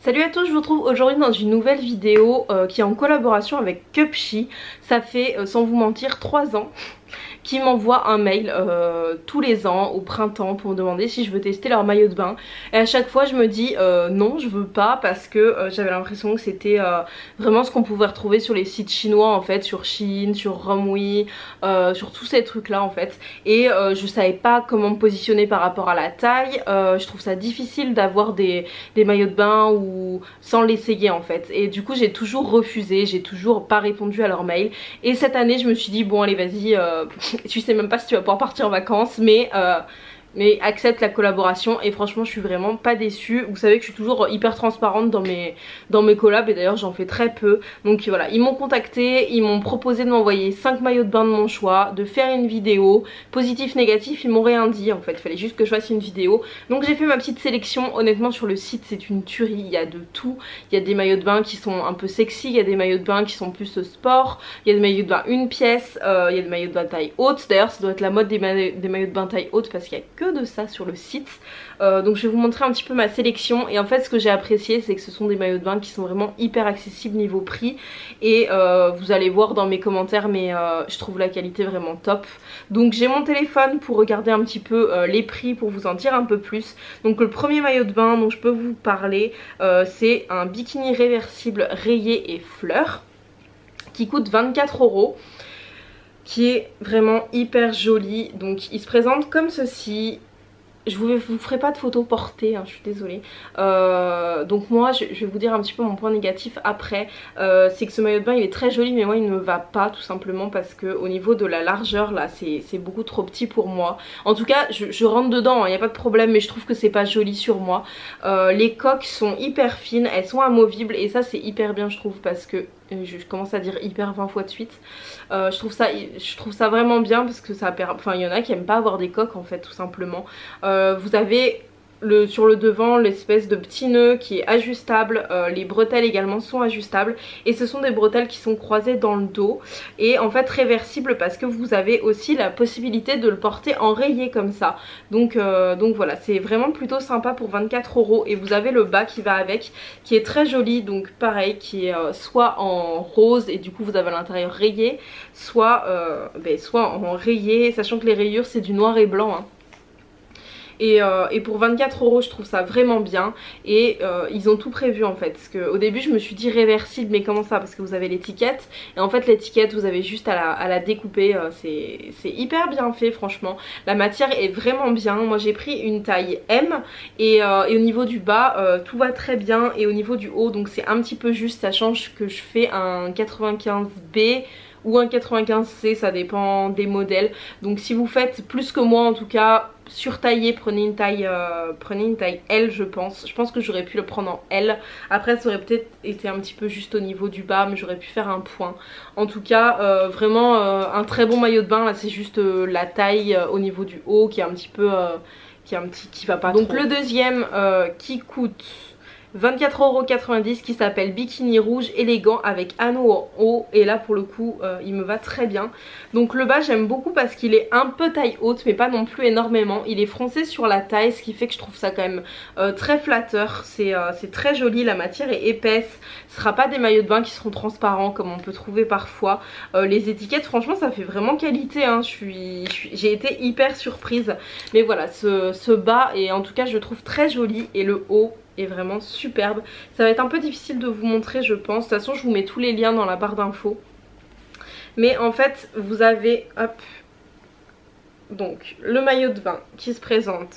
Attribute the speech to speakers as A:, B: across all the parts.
A: Salut à tous, je vous retrouve aujourd'hui dans une nouvelle vidéo qui est en collaboration avec Cupshe. Ça fait, sans vous mentir, 3 ans qui m'envoient un mail tous les ans au printemps pour me demander si je veux tester leur maillot de bain. Et à chaque fois je me dis non, je veux pas, parce que j'avais l'impression que c'était vraiment ce qu'on pouvait retrouver sur les sites chinois en fait, sur Shein, sur Romwe, sur tous ces trucs là en fait. Et je savais pas comment me positionner par rapport à la taille. Je trouve ça difficile d'avoir des maillots de bain ou sans l'essayer en fait. Et du coup j'ai toujours refusé, j'ai toujours pas répondu à leur mail. Et cette année je me suis dit bon allez vas-y, tu sais même pas si tu vas pouvoir partir en vacances, mais accepte la collaboration. Et franchement je suis vraiment pas déçue. Vous savez que je suis toujours hyper transparente dans mes collabs, et d'ailleurs j'en fais très peu. Donc voilà, ils m'ont contacté, ils m'ont proposé de m'envoyer 5 maillots de bain de mon choix, de faire une vidéo, positif, négatif, ils m'ont rien dit en fait, il fallait juste que je fasse une vidéo. Donc j'ai fait ma petite sélection. Honnêtement sur le site c'est une tuerie, il y a de tout. Il y a des maillots de bain qui sont un peu sexy, il y a des maillots de bain qui sont plus sport, il y a des maillots de bain une pièce, il y a des maillots de bain taille haute. D'ailleurs ça doit être la mode des maillots de bain taille haute parce qu'il y a que de ça sur le site. Donc je vais vous montrer un petit peu ma sélection. Et en fait ce que j'ai apprécié c'est que ce sont des maillots de bain qui sont vraiment hyper accessibles niveau prix. Et vous allez voir dans mes commentaires, mais je trouve la qualité vraiment top. Donc j'ai mon téléphone pour regarder un petit peu les prix, pour vous en dire un peu plus. Donc le premier maillot de bain dont je peux vous parler, c'est un bikini réversible rayé et fleurs qui coûte 24 €, qui est vraiment hyper joli. Donc il se présente comme ceci. Je vous ferai pas de photos portées, hein, je suis désolée. Donc moi je vais vous dire un petit peu mon point négatif après. C'est que ce maillot de bain il est très joli, mais moi il ne me va pas, tout simplement parce que au niveau de la largeur là c'est beaucoup trop petit pour moi. En tout cas je rentre dedans, il n'y a pas de problème, mais je trouve que c'est pas joli sur moi. Les coques sont hyper fines, elles sont amovibles, et ça c'est hyper bien je trouve, parce que je commence à dire hyper 20 fois de suite. Je trouve ça vraiment bien, parce que ça permet, enfin il y en a qui aiment pas avoir des coques en fait, tout simplement. Vous avez sur le devant l'espèce de petit nœud qui est ajustable, les bretelles également sont ajustables, et ce sont des bretelles qui sont croisées dans le dos et en fait réversibles, parce que vous avez aussi la possibilité de le porter en rayé comme ça. Donc voilà, c'est vraiment plutôt sympa pour 24 €. Et vous avez le bas qui va avec, qui est très joli, donc pareil, qui est soit en rose et du coup vous avez à l'intérieur rayé, soit en rayé, sachant que les rayures c'est du noir et blanc, hein. Et pour 24 € je trouve ça vraiment bien. Et ils ont tout prévu en fait, parce qu'au début je me suis dit réversible, mais comment ça, parce que vous avez l'étiquette, et en fait l'étiquette vous avez juste à la découper. C'est hyper bien fait franchement, la matière est vraiment bien. Moi j'ai pris une taille M, et au niveau du bas tout va très bien, et au niveau du haut donc c'est un petit peu juste, ça change que je fais un 95B ou un 95C, ça dépend des modèles. Donc si vous faites plus que moi, en tout cas surtaillé, prenez une taille L, je pense. Je pense que j'aurais pu le prendre en L. Après ça aurait peut-être été un petit peu juste au niveau du bas, mais j'aurais pu faire un point. En tout cas vraiment un très bon maillot de bain. Là c'est juste la taille au niveau du haut qui est un petit peu qui va pas. Donc trop. Le deuxième qui coûte 24,90 €, qui s'appelle Bikini rouge élégant avec anneau en haut, et là pour le coup il me va très bien. Donc le bas j'aime beaucoup parce qu'il est un peu taille haute, mais pas non plus énormément. Il est froncé sur la taille, ce qui fait que je trouve ça quand même très flatteur. C'est très joli, la matière est épaisse. Ce sera pas des maillots de bain qui seront transparents comme on peut trouver parfois. Les étiquettes franchement ça fait vraiment qualité, hein. J'ai été hyper surprise. Mais voilà, ce bas est en tout cas je le trouve très joli, et le haut est vraiment superbe. Ça va être un peu difficile de vous montrer je pense, de toute façon je vous mets tous les liens dans la barre d'infos. Mais en fait vous avez, hop, donc le maillot de bain qui se présente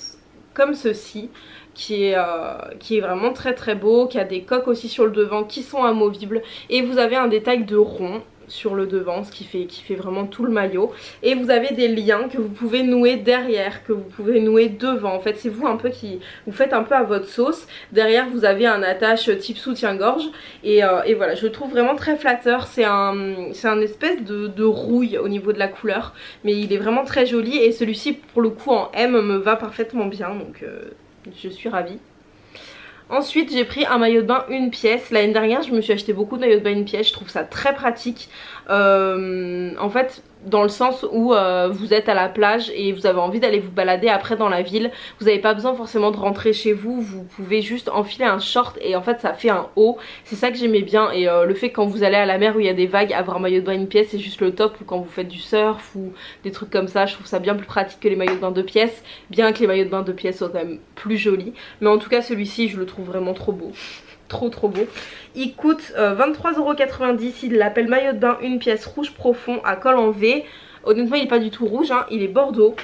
A: comme ceci, qui est vraiment très très beau, qui a des coques aussi sur le devant qui sont amovibles, et vous avez un détail de rond sur le devant, ce qui fait vraiment tout le maillot. Et vous avez des liens que vous pouvez nouer derrière, que vous pouvez nouer devant. En fait c'est vous un peu qui vous faites un peu à votre sauce. Derrière vous avez un attache type soutien-gorge, et voilà, je le trouve vraiment très flatteur. C'est un espèce de rouille au niveau de la couleur, mais il est vraiment très joli, et celui-ci pour le coup en M me va parfaitement bien, donc je suis ravie. Ensuite j'ai pris un maillot de bain une pièce. L'année dernière je me suis acheté beaucoup de maillots de bain une pièce, je trouve ça très pratique. En fait dans le sens où vous êtes à la plage et vous avez envie d'aller vous balader après dans la ville. Vous n'avez pas besoin forcément de rentrer chez vous, vous pouvez juste enfiler un short et en fait ça fait un haut. C'est ça que j'aimais bien, et le fait que quand vous allez à la mer où il y a des vagues, avoir un maillot de bain une pièce c'est juste le top, ou quand vous faites du surf ou des trucs comme ça, je trouve ça bien plus pratique que les maillots de bain 2 pièces, bien que les maillots de bain 2 pièces soient quand même plus jolis. Mais en tout cas celui-ci je le trouve vraiment trop beau. Trop beau. Il coûte 23,90 €. Il l'appelle maillot de bain une pièce rouge profond à col en V. Honnêtement il est pas du tout rouge hein, il est bordeaux,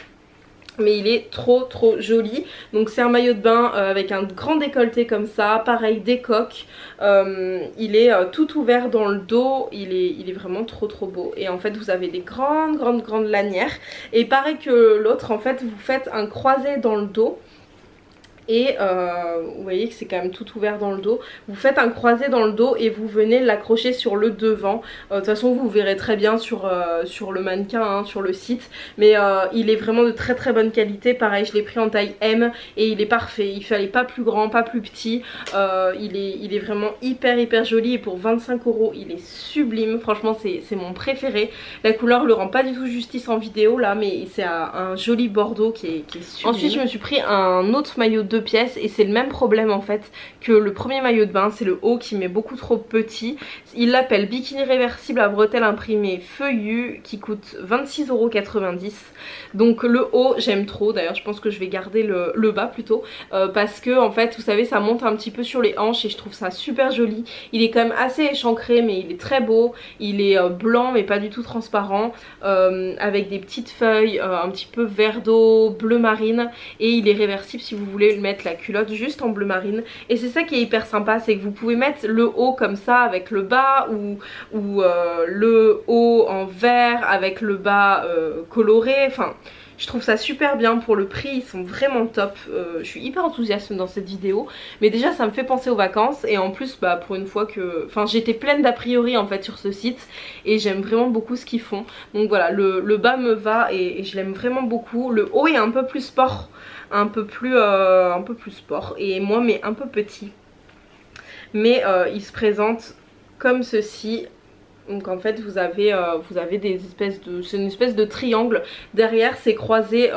A: mais il est trop joli. Donc c'est un maillot de bain avec un grand décolleté comme ça, pareil des coques. Il est tout ouvert dans le dos, il est vraiment trop beau. Et en fait vous avez des grandes lanières, et pareil que l'autre en fait vous faites un croisé dans le dos. Et vous voyez que c'est quand même tout ouvert dans le dos. Vous faites un croisé dans le dos et vous venez l'accrocher sur le devant. De toute façon vous verrez très bien sur le mannequin, hein, sur le site. Mais il est vraiment de très bonne qualité. Pareil je l'ai pris en taille M et il est parfait. Il fallait pas plus grand, pas plus petit. Il est vraiment hyper joli, et pour 25 € il est sublime. Franchement c'est mon préféré. La couleur le rend pas du tout justice en vidéo là, mais c'est un joli bordeaux qui est sublime. Ensuite je me suis pris un autre maillot de pièces et c'est le même problème en fait que le premier maillot de bain, c'est le haut qui m'est beaucoup trop petit. Il l'appelle bikini réversible à bretelles imprimées feuillu qui coûte 26,90 €. Donc le haut j'aime trop, d'ailleurs je pense que je vais garder le bas plutôt parce que en fait vous savez ça monte un petit peu sur les hanches et je trouve ça super joli. Il est quand même assez échancré mais il est très beau, il est blanc mais pas du tout transparent, avec des petites feuilles un petit peu vert d'eau, bleu marine, et il est réversible si vous voulez mettre la culotte juste en bleu marine. Et c'est ça qui est hyper sympa, c'est que vous pouvez mettre le haut comme ça avec le bas, ou le haut en vert avec le bas coloré. Enfin je trouve ça super bien. Pour le prix ils sont vraiment top. Je suis hyper enthousiaste dans cette vidéo, mais déjà ça me fait penser aux vacances, et en plus bah pour une fois que, enfin j'étais pleine d'a priori en fait sur ce site et j'aime vraiment beaucoup ce qu'ils font. Donc voilà, le bas me va et je l'aime vraiment beaucoup. Le haut est un peu plus sport, un peu plus sport, et moi mais un peu petit, mais il se présente comme ceci. Donc en fait vous avez des espèces de, c'est une espèce de triangle derrière, c'est croisé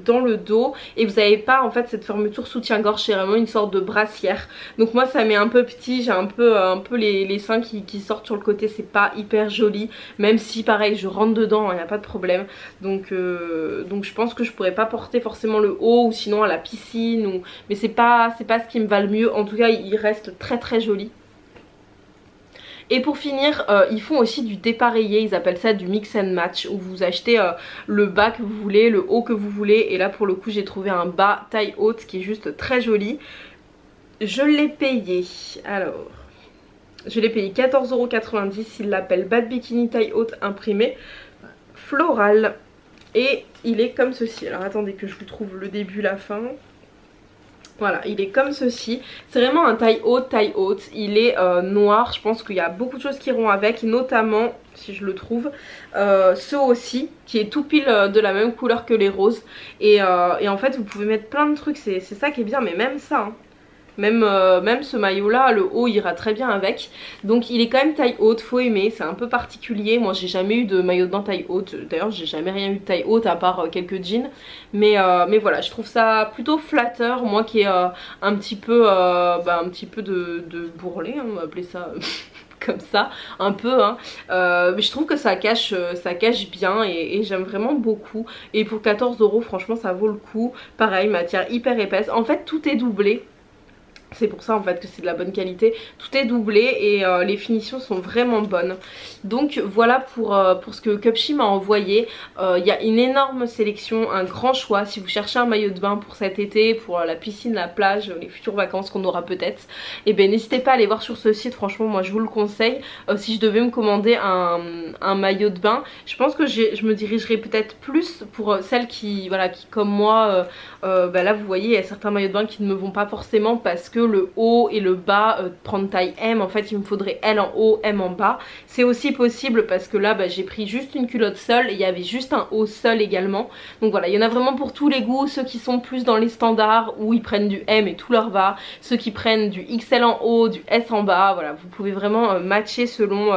A: dans le dos, et vous n'avez pas en fait cette fermeture soutien-gorge, c'est vraiment une sorte de brassière. Donc moi ça met un peu petit, j'ai un peu les seins qui sortent sur le côté, c'est pas hyper joli, même si pareil je rentre dedans, il n'y a pas de problème. Donc je pense que je pourrais pas porter forcément le haut, ou sinon à la piscine, mais c'est pas ce qui me va le mieux. En tout cas il reste très joli. Et pour finir ils font aussi du dépareillé, ils appellent ça du mix and match, où vous achetez le bas que vous voulez, le haut que vous voulez, et là pour le coup j'ai trouvé un bas taille haute qui est juste très joli. Je l'ai payé, alors je l'ai payé 14,90 €, il l'appelle bas de bikini taille haute imprimé floral, et il est comme ceci. Alors attendez que je vous trouve le début la fin. Voilà, il est comme ceci, c'est vraiment un taille haute, il est noir, je pense qu'il y a beaucoup de choses qui iront avec, notamment, si je le trouve, ce aussi, qui est tout pile de la même couleur que les roses, et en fait vous pouvez mettre plein de trucs, c'est ça qui est bien, mais même ça, hein. Même ce maillot là, le haut ira très bien avec. Donc il est quand même taille haute, faut aimer, c'est un peu particulier. Moi j'ai jamais eu de maillot de bain taille haute, d'ailleurs j'ai jamais rien eu de taille haute à part quelques jeans. Mais voilà, je trouve ça plutôt flatteur, moi qui ai un petit peu de bourrelet, hein, on va appeler ça comme ça, un peu hein. Mais je trouve que ça cache bien, et j'aime vraiment beaucoup. Et pour 14 € franchement ça vaut le coup. Pareil, matière hyper épaisse, en fait tout est doublé. C'est pour ça en fait que c'est de la bonne qualité, tout est doublé, et les finitions sont vraiment bonnes. Donc voilà pour ce que Cupshe m'a envoyé. Il y a une énorme sélection, un grand choix. Si vous cherchez un maillot de bain pour cet été, pour la piscine, la plage, les futures vacances qu'on aura peut-être, et bien n'hésitez pas à aller voir sur ce site, franchement moi je vous le conseille. Si je devais me commander un maillot de bain, je pense que je me dirigerais peut-être plus pour celles qui, voilà, qui comme moi, là vous voyez il y a certains maillots de bain qui ne me vont pas forcément, parce que que le haut et le bas prennent taille M. En fait il me faudrait L en haut, M en bas. C'est aussi possible parce que là j'ai pris juste une culotte seule et il y avait juste un haut seul également. Donc voilà, il y en a vraiment pour tous les goûts, ceux qui sont plus dans les standards où ils prennent du M et tout leur va, ceux qui prennent du XL en haut, du S en bas, voilà, vous pouvez vraiment matcher selon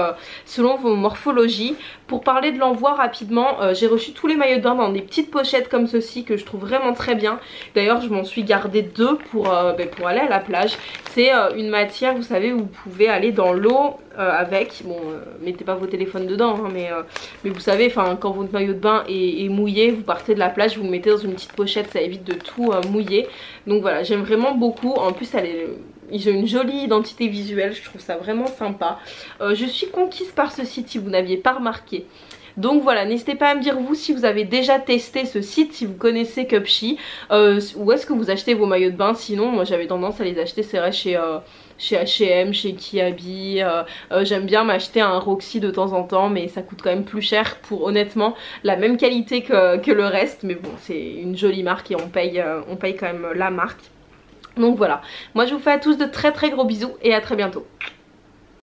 A: vos morphologies. Pour parler de l'envoi rapidement, j'ai reçu tous les maillots de bain dans des petites pochettes comme ceci que je trouve vraiment très bien. D'ailleurs je m'en suis gardé 2 pour aller à la plage. C'est une matière, vous savez, où vous pouvez aller dans l'eau avec, bon mettez pas vos téléphones dedans hein, mais vous savez, enfin quand votre maillot de bain est mouillé, vous partez de la plage, vous le mettez dans une petite pochette, ça évite de tout mouiller. Donc voilà, j'aime vraiment beaucoup. En plus ils ont une jolie identité visuelle, je trouve ça vraiment sympa. Je suis conquise par ce site si vous n'aviez pas remarqué. Donc voilà, n'hésitez pas à me dire vous si vous avez déjà testé ce site, si vous connaissez Cupshe, où est-ce que vous achetez vos maillots de bain. Sinon moi j'avais tendance à les acheter, c'est vrai, chez H&M, chez Kiabi. J'aime bien m'acheter un Roxy de temps en temps, mais ça coûte quand même plus cher pour honnêtement la même qualité que le reste. Mais bon, c'est une jolie marque et on paye quand même la marque. Donc voilà, moi je vous fais à tous de très gros bisous et à très bientôt.